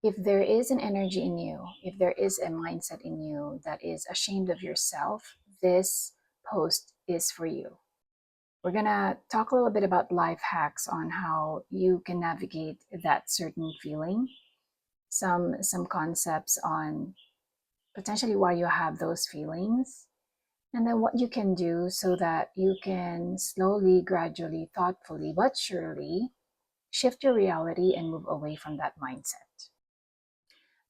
If there is an energy in you, if there is a mindset in you that is ashamed of yourself, this post is for you. We're going to talk a little bit about life hacks on how you can navigate that certain feeling, some concepts on potentially why you have those feelings, and then what you can do so that you can slowly, gradually, thoughtfully, but surely shift your reality and move away from that mindset.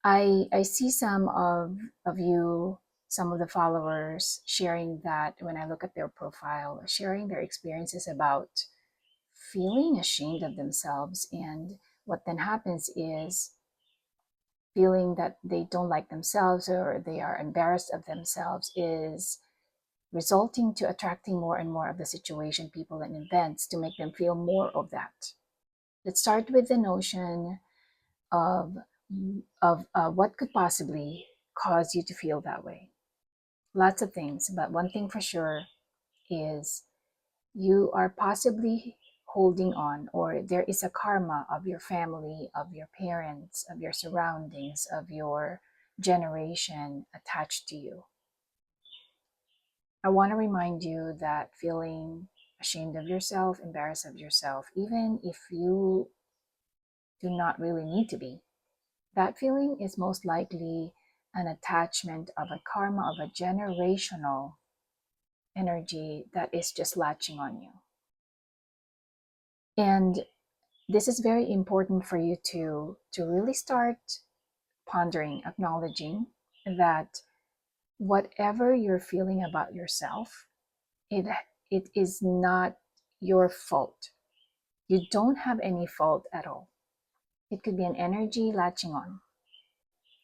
I see some of you, some of the followers sharing that when I look at their profile, sharing their experiences about feeling ashamed of themselves. And what then happens is feeling that they don't like themselves or they are embarrassed of themselves is resulting to attracting more and more of the situation, people, and events to make them feel more of that. Let's start with the notion of what could possibly cause you to feel that way. Lots of things, but one thing for sure is you are possibly holding on, or there is a karma of your family, of your parents, of your surroundings, of your generation attached to you. I want to remind you that feeling ashamed of yourself, embarrassed of yourself, even if you do not really need to be, that feeling is most likely an attachment of a karma of a generational energy that is just latching on you. And this is very important for you to really start pondering, acknowledging that whatever you're feeling about yourself, it it is not your fault. You don't have any fault at all. It could be an energy latching on.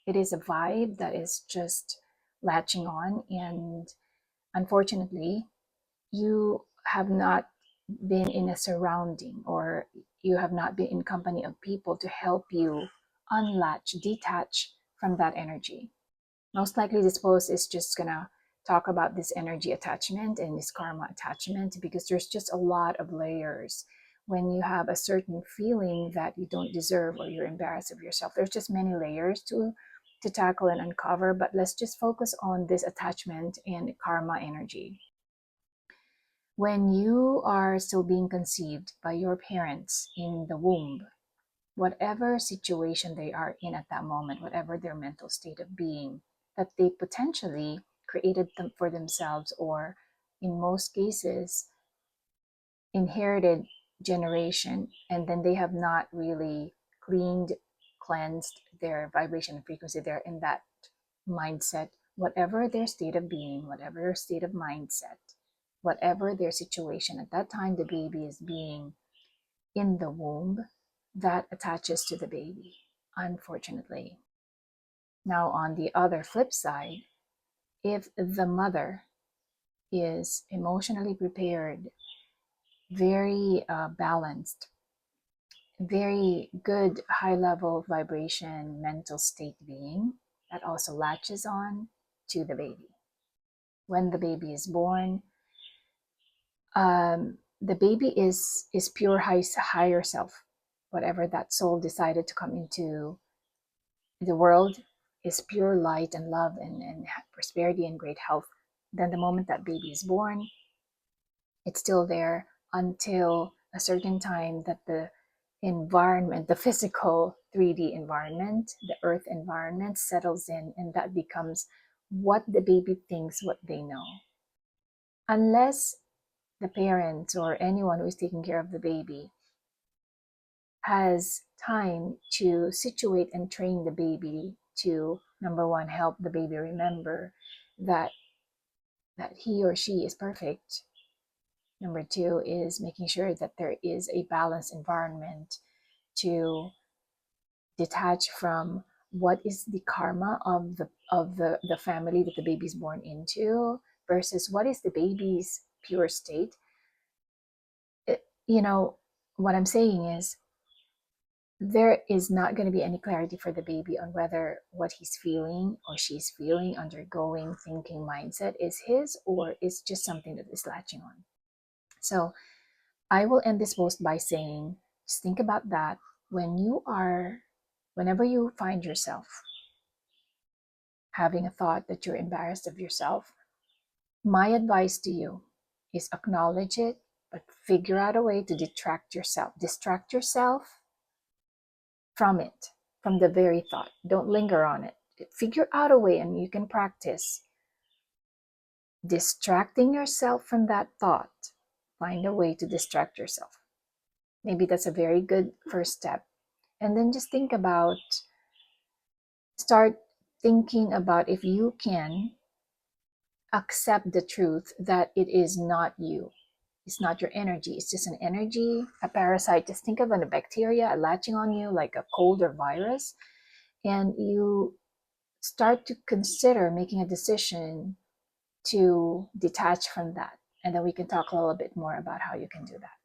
It is a vibe that is just latching on, and unfortunately, you have not been in a surrounding, or you have not been in company of people to help you unlatch, detach from that energy. Most likely this post is just gonna talk about this energy attachment and this karma attachment, because there's just a lot of layers. When you have a certain feeling that you don't deserve or you're embarrassed of yourself, there's just many layers to tackle and uncover, but let's just focus on this attachment and karma energy. When you are still being conceived by your parents in the womb, whatever situation they are in at that moment, whatever their mental state of being, that they potentially created them for themselves, or in most cases, inherited generation, and then they have not really cleaned, cleansed their vibration and frequency. They're in that mindset, whatever their state of being, whatever their state of mindset, whatever their situation at that time the baby is being in the womb, that attaches to the baby, unfortunately. Now, on the other flip side, if the mother is emotionally prepared, very balanced, very good high level vibration, mental state being, that also latches on to the baby. When the baby is born, the baby is pure higher self. Whatever that soul decided to come into the world is pure light and love and prosperity and great health. Then the moment that baby is born, it's still there until a certain time that the environment, the physical 3D environment, the earth environment settles in, and that becomes what the baby thinks, what they know. Unless the parents or anyone who is taking care of the baby has time to situate and train the baby to, number one, help the baby remember that he or she is perfect. Number two is making sure that there is a balanced environment to detach from what is the karma of the family that the baby is born into versus what is the baby's pure state. You know, what I'm saying is there is not going to be any clarity for the baby on whether what he's feeling or she's feeling, undergoing, thinking, mindset is his or is just something that is latching on. So I will end this post by saying, just think about that when you are Whenever you find yourself having a thought that you're embarrassed of yourself, my advice to you is acknowledge it, but figure out a way to distract yourself from it, from the very thought. Don't linger on it. Figure out a way, and you can practice distracting yourself from that thought. Find a way to distract yourself. Maybe that's a very good first step. And then just start thinking about if you can accept the truth that it is not you. It's not your energy. It's just an energy, a parasite. Just think of a bacteria latching on you like a cold or virus. And you start to consider making a decision to detach from that. And then we can talk a little bit more about how you can do that.